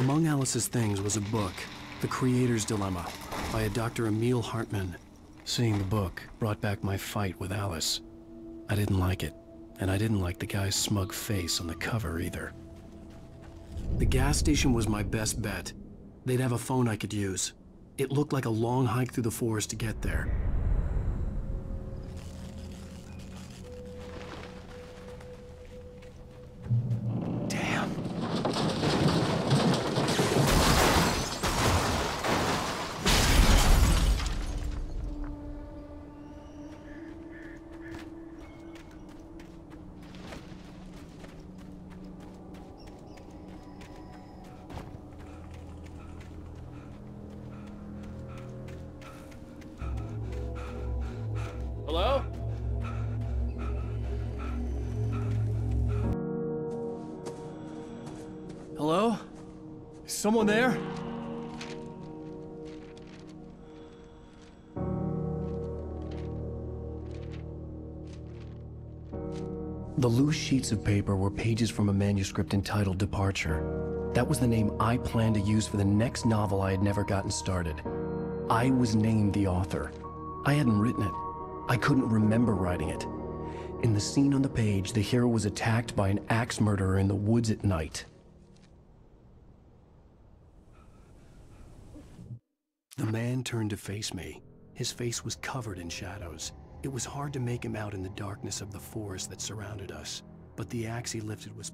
Among Alice's things was a book, The Creator's Dilemma, by a Dr. Emil Hartmann. Seeing the book brought back my fight with Alice. I didn't like it, and I didn't like the guy's smug face on the cover either. The gas station was my best bet. They'd have a phone I could use. It looked like a long hike through the forest to get there. Damn. Hello? Hello? Is someone there? The loose sheets of paper were pages from a manuscript entitled Departure. That was the name I planned to use for the next novel I had never gotten started. I was named the author. I hadn't written it. I couldn't remember writing it. In the scene on the page, the hero was attacked by an axe murderer in the woods at night. The man turned to face me. His face was covered in shadows. It was hard to make him out in the darkness of the forest that surrounded us, but the axe he lifted was...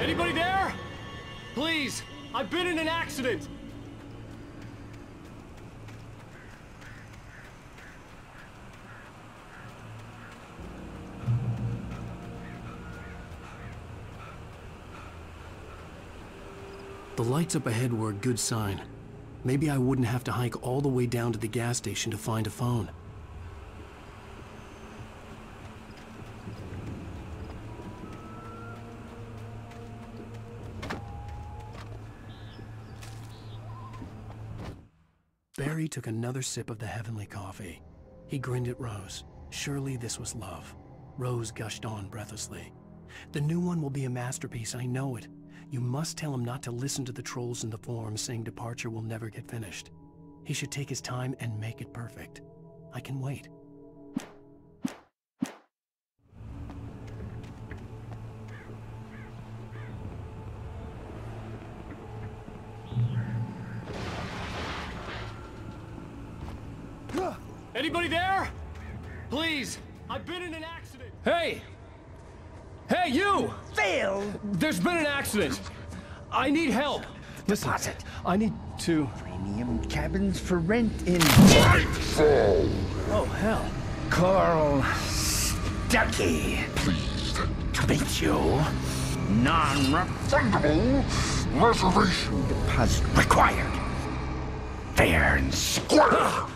Anybody there? Please, I've been in an accident. The lights up ahead were a good sign. Maybe I wouldn't have to hike all the way down to the gas station to find a phone. Barry took another sip of the heavenly coffee. He grinned at Rose. Surely this was love. Rose gushed on breathlessly. The new one will be a masterpiece, I know it. You must tell him not to listen to the trolls in the forums saying Departure will never get finished. He should take his time and make it perfect. I can wait. Anybody there? Please, I've been in an accident. Hey! Hey, you! Phil! There's been an accident. I need help. Listen, Deposit. I need to... Premium cabins for rent in Oh, hell. Carl Stuckey. Pleased to meet you. Non-refundable reservation deposit required. Fair and square.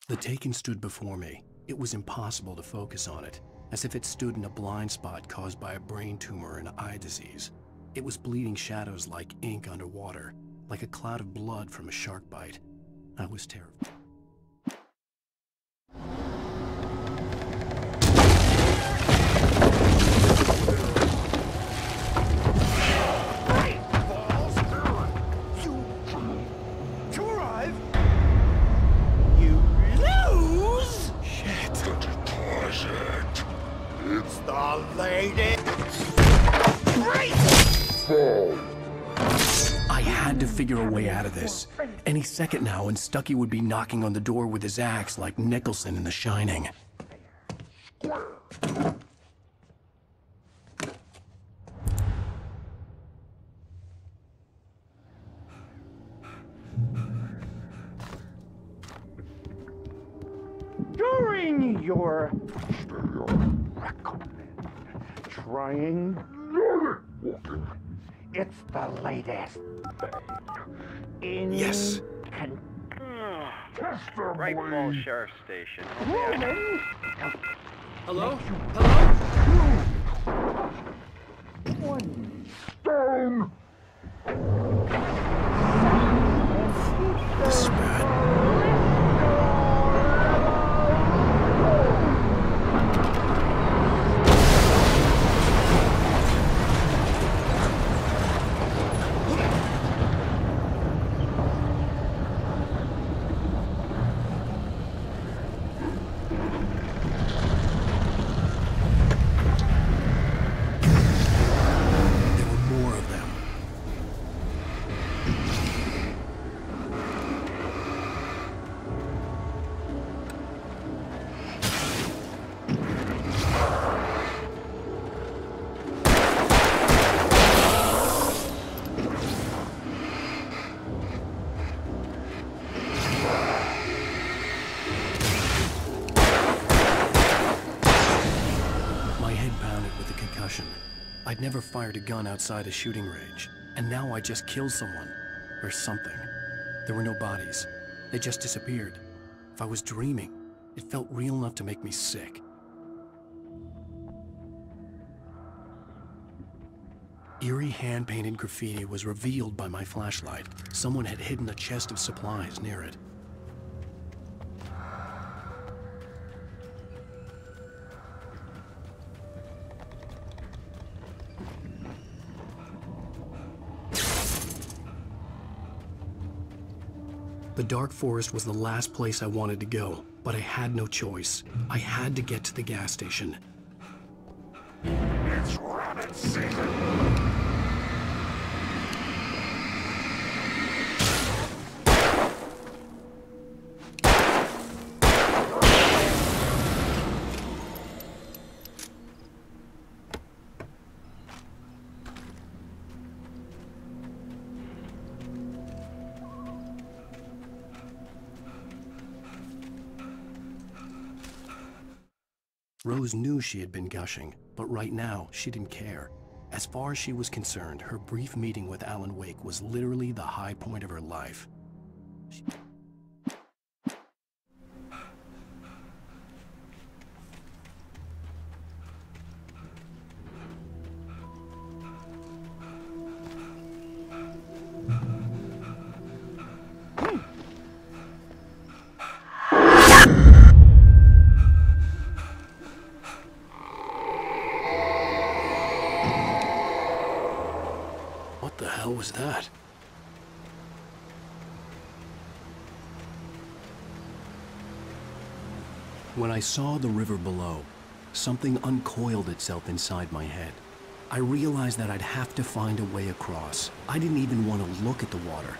The Taken stood before me. It was impossible to focus on it, as if it stood in a blind spot caused by a brain tumor and eye disease. It was bleeding shadows like ink underwater, like a cloud of blood from a shark bite. I was terrified. I had to figure a way out of this. Any second now, and Stuckey would be knocking on the door with his axe like Nicholson in The Shining. During your trying walking It's the latest thing in Yes. Right Falls Sheriff Station. Hello? Hello? One stone. This is bad. I'd never fired a gun outside a shooting range, and now I just killed someone. Or something. There were no bodies. They just disappeared. If I was dreaming, it felt real enough to make me sick. Eerie hand-painted graffiti was revealed by my flashlight. Someone had hidden a chest of supplies near it. The dark forest was the last place I wanted to go, but I had no choice. I had to get to the gas station. It's rabbit season. Rose knew she had been gushing, but right now, she didn't care. As far as she was concerned, her brief meeting with Alan Wake was literally the high point of her life. What the hell was that? When I saw the river below, something uncoiled itself inside my head. I realized that I'd have to find a way across. I didn't even want to look at the water.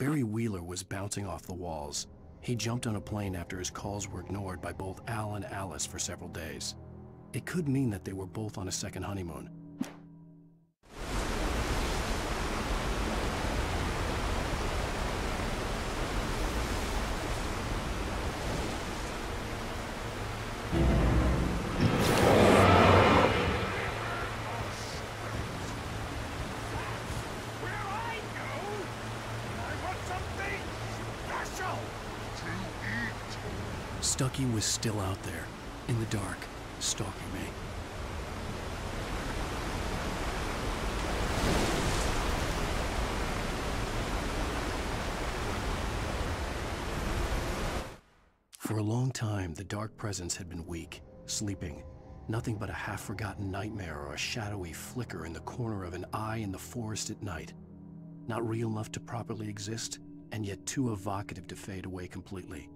Barry Wheeler was bouncing off the walls. He jumped on a plane after his calls were ignored by both Al and Alice for several days. It could mean that they were both on a second honeymoon. Stucky was still out there, in the dark, stalking me. For a long time, the dark presence had been weak, sleeping. Nothing but a half-forgotten nightmare or a shadowy flicker in the corner of an eye in the forest at night. Not real enough to properly exist, and yet too evocative to fade away completely.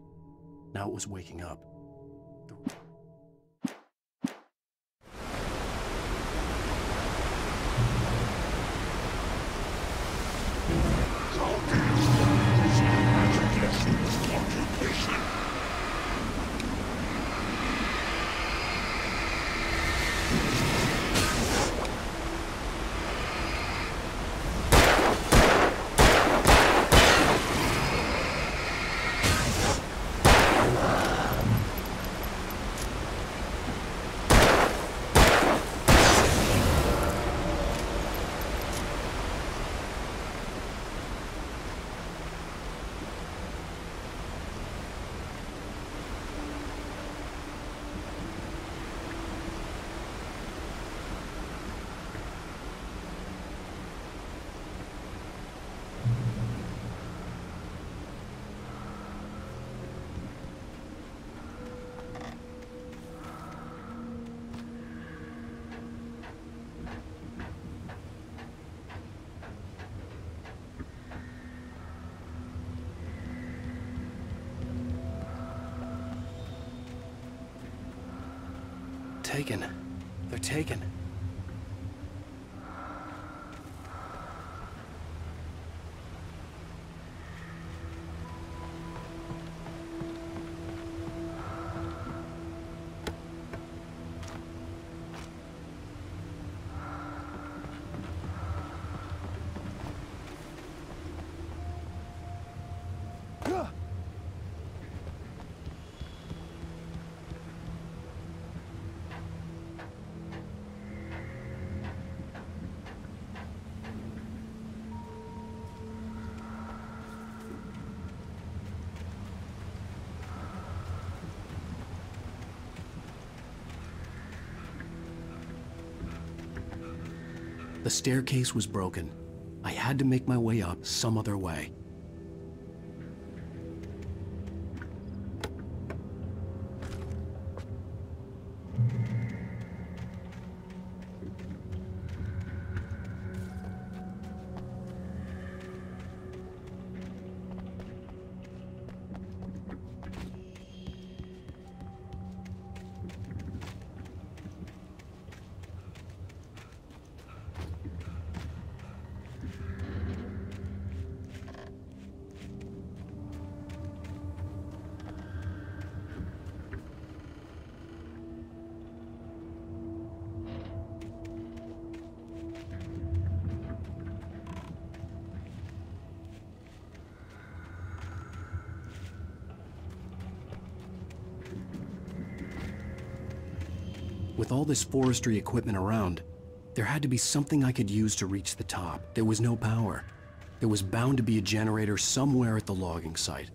Now it was waking up. taken. They're taken. The staircase was broken. I had to make my way up some other way. With all this forestry equipment around, there had to be something I could use to reach the top. There was no power. There was bound to be a generator somewhere at the logging site.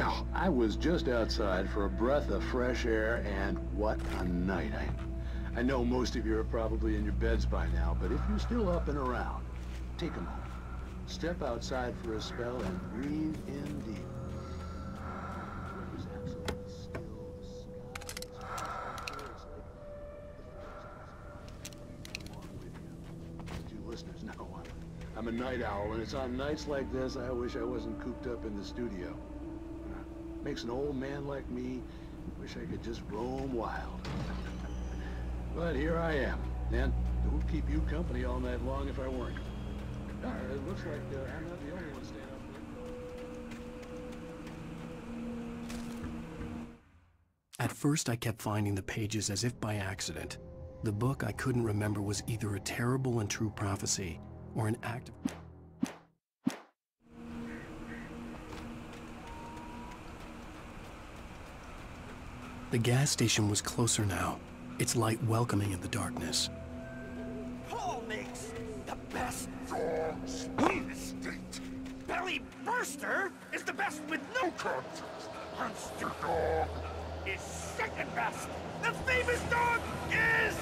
Well, I was just outside for a breath of fresh air, and what a night. I know most of you are probably in your beds by now, but if you're still up and around, take a moment. Step outside for a spell and breathe in deep. The weather's absolutely still. The sky is crystal clear. It's like the forest is along with you. But you listeners know I'm a night owl, and it's on nights like this I wish I wasn't cooped up in the studio. Makes an old man like me wish I could just roam wild. But here I am, and it would keep you company all night long if I weren't. It looks like I'm not the only one staying up there. At first, I kept finding the pages as if by accident. The book I couldn't remember was either a terrible and true prophecy or an act of... The gas station was closer now, its light welcoming in the darkness. Paul makes the best dogs in the state. Belly Burster is the best with no contest. Monster Dog is second best. The famous dog is...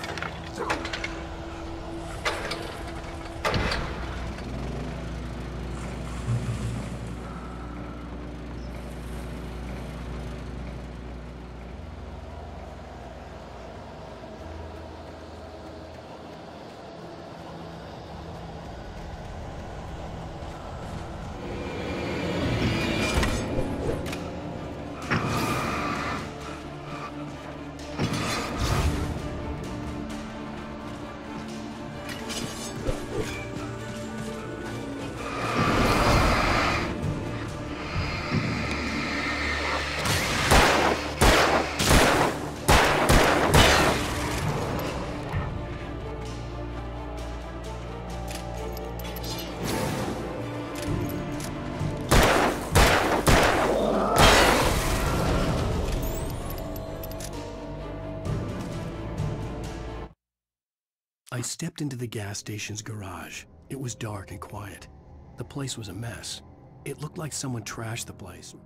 I stepped into the gas station's garage. It was dark and quiet. The place was a mess. It looked like someone trashed the place.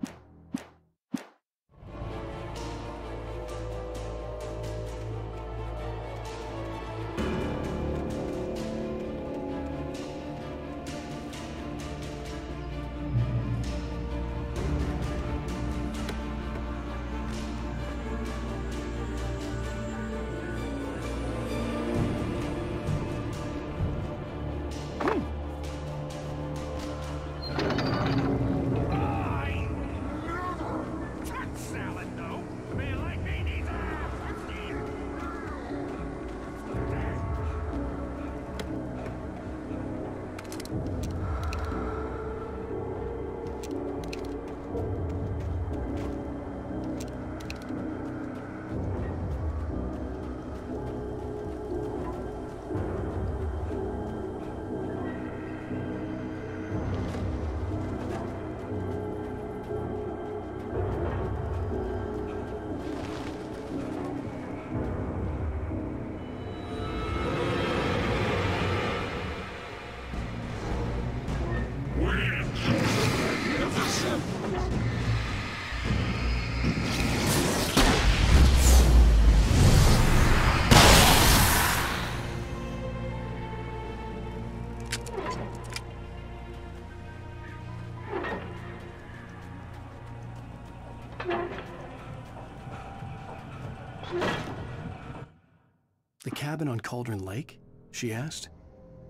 The cabin on Cauldron Lake? She asked.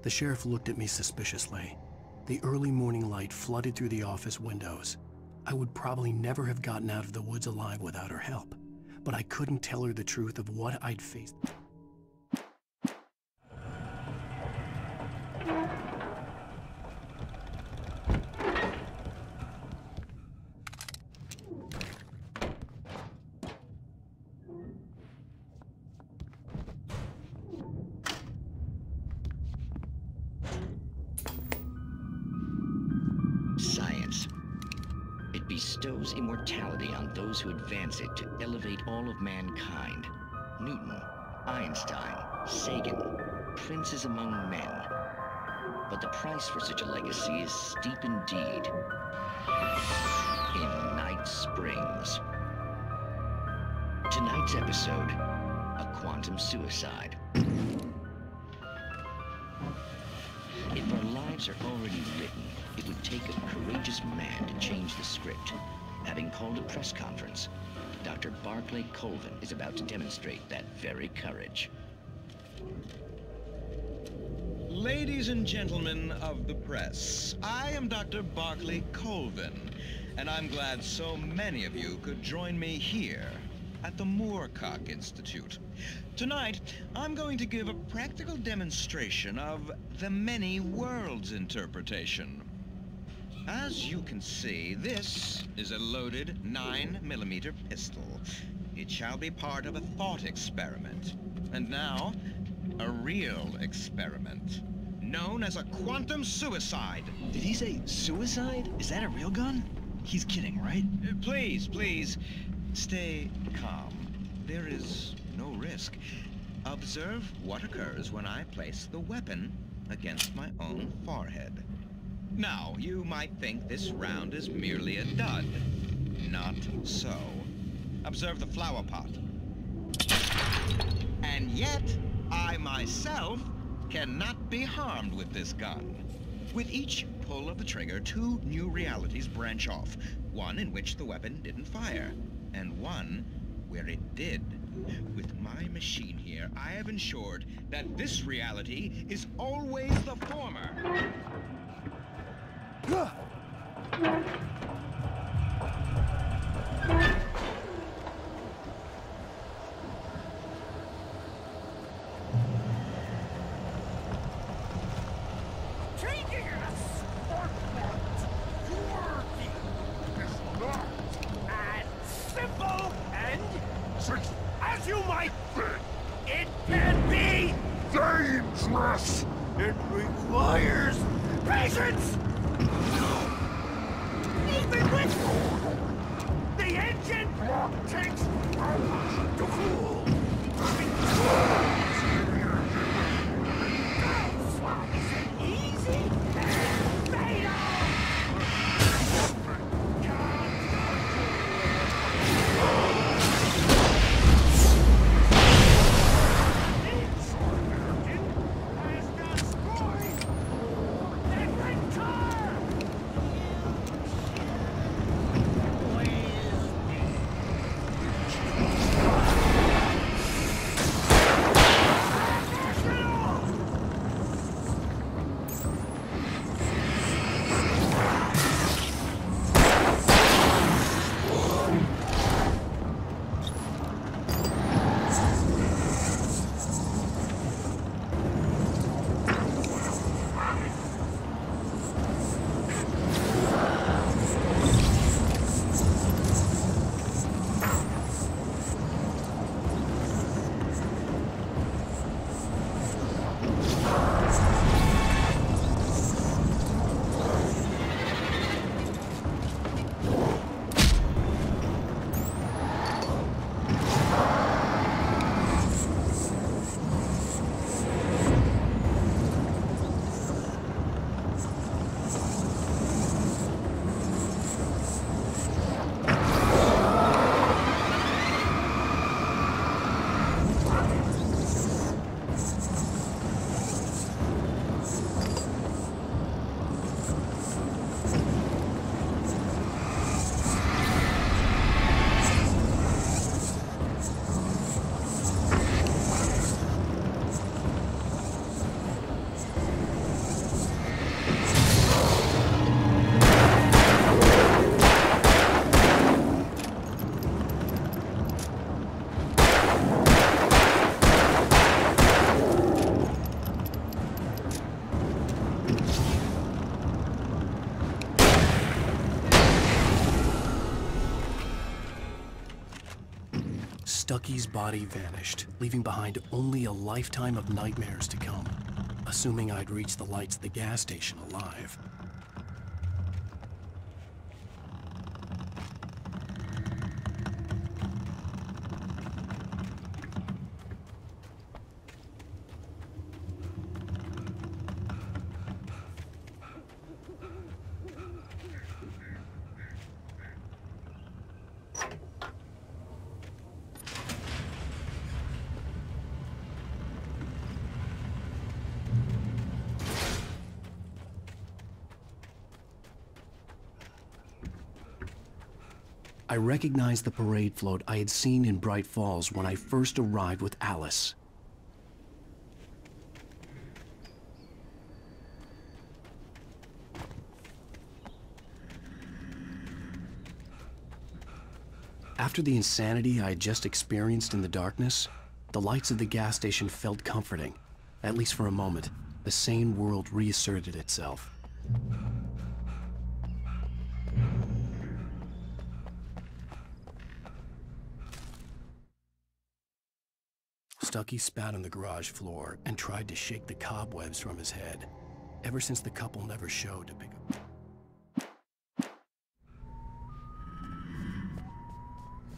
The sheriff looked at me suspiciously. The early morning light flooded through the office windows. I would probably never have gotten out of the woods alive without her help, but I couldn't tell her the truth of what I'd faced. Science. It bestows immortality on those who advance it to elevate all of mankind. Newton, Einstein, Sagan, princes among men. But the price for such a legacy is steep indeed. In night springs. Tonight's episode, a quantum suicide. If our lives are already written, it would take a courageous man to change the script. Having called a press conference, Dr. Barclay Colvin is about to demonstrate that very courage. Ladies and gentlemen of the press, I am Dr. Barclay Colvin, and I'm glad so many of you could join me here at the Moorcock Institute. Tonight, I'm going to give a practical demonstration of the many worlds interpretation. As you can see, this is a loaded 9mm pistol. It shall be part of a thought experiment. And now, a real experiment, known as a quantum suicide. Did he say suicide? Is that a real gun? He's kidding, right? Please, stay calm. There is no risk. Observe what occurs when I place the weapon against my own forehead. Now, you might think this round is merely a dud. Not so. Observe the flower pot. And yet, I myself cannot be harmed with this gun. With each pull of the trigger, 2 new realities branch off. One in which the weapon didn't fire, and one where it did. With my machine here, I have ensured that this reality is always the former. Taking us for what? Working is not as simple and as you might think. It can be dangerous. It requires patience. Even with the engine takes hours to cool. Is it easy? Fatal! Stucky's body vanished, leaving behind only a lifetime of nightmares to come, assuming I'd reach the lights at the gas station alive. I recognized the parade float I had seen in Bright Falls when I first arrived with Alice. After the insanity I had just experienced in the darkness, the lights of the gas station felt comforting. At least for a moment, the sane world reasserted itself. Stucky spat on the garage floor and tried to shake the cobwebs from his head. Ever since the couple never showed to pick up.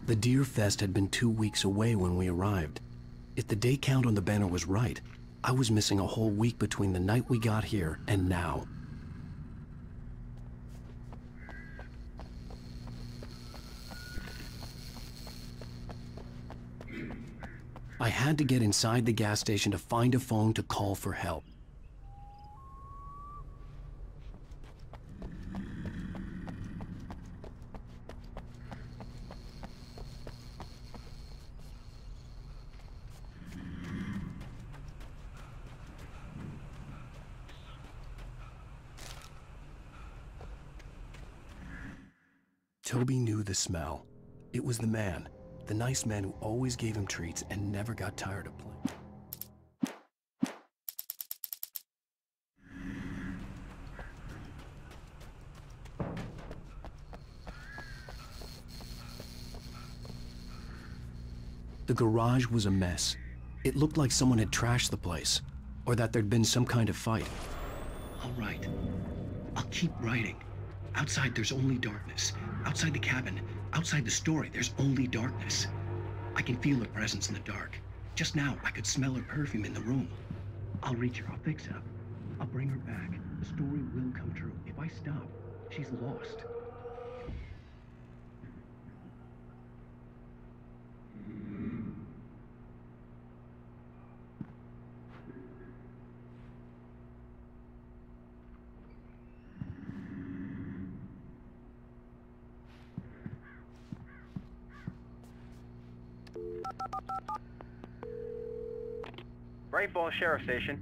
The Deer Fest had been 2 weeks away when we arrived. If the day count on the banner was right, I was missing a whole week between the night we got here and now. I had to get inside the gas station to find a phone to call for help. Toby knew the smell. It was the man. The nice man who always gave him treats and never got tired of playing. The garage was a mess. It looked like someone had trashed the place, or that there'd been some kind of fight. I'll write. I'll keep writing. Outside, there's only darkness. Outside the cabin, outside the story, there's only darkness. I can feel her presence in the dark. Just now, I could smell her perfume in the room. I'll reach her, I'll fix it up. I'll bring her back. The story will come true. If I stop, she's lost. Bright Falls Sheriff Station.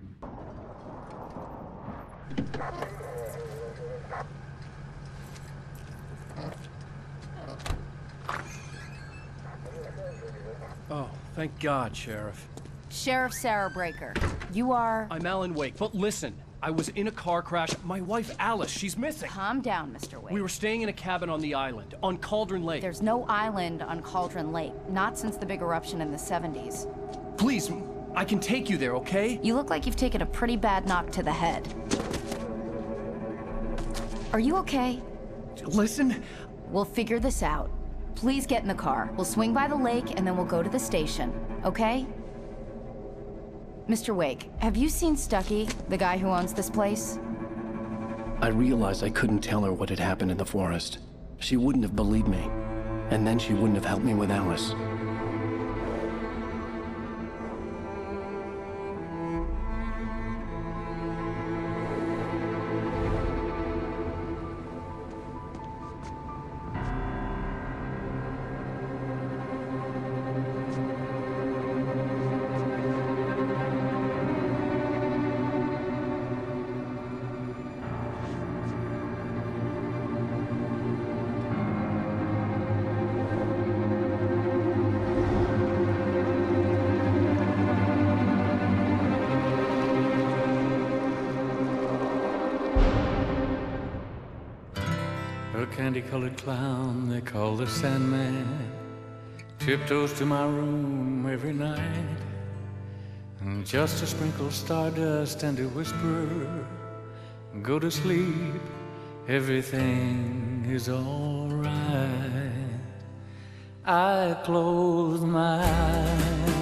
Oh, thank God, Sheriff. Sheriff Sarah Breaker. You are... I'm Alan Wake, but listen. I was in a car crash. My wife, Alice, she's missing. Calm down, Mr. Wake. We were staying in a cabin on the island, on Cauldron Lake. There's no island on Cauldron Lake. Not since the big eruption in the 70s. Please, I can take you there, okay? You look like you've taken a pretty bad knock to the head. Are you okay? Listen. We'll figure this out. Please get in the car. We'll swing by the lake and then we'll go to the station, okay? Mr. Wake, have you seen Stucky, the guy who owns this place? I realized I couldn't tell her what had happened in the forest. She wouldn't have believed me, and then she wouldn't have helped me with Alice. A candy-colored clown they call the Sandman tiptoes to my room every night, and just to sprinkle stardust and to whisper, go to sleep, everything is alright. I close my eyes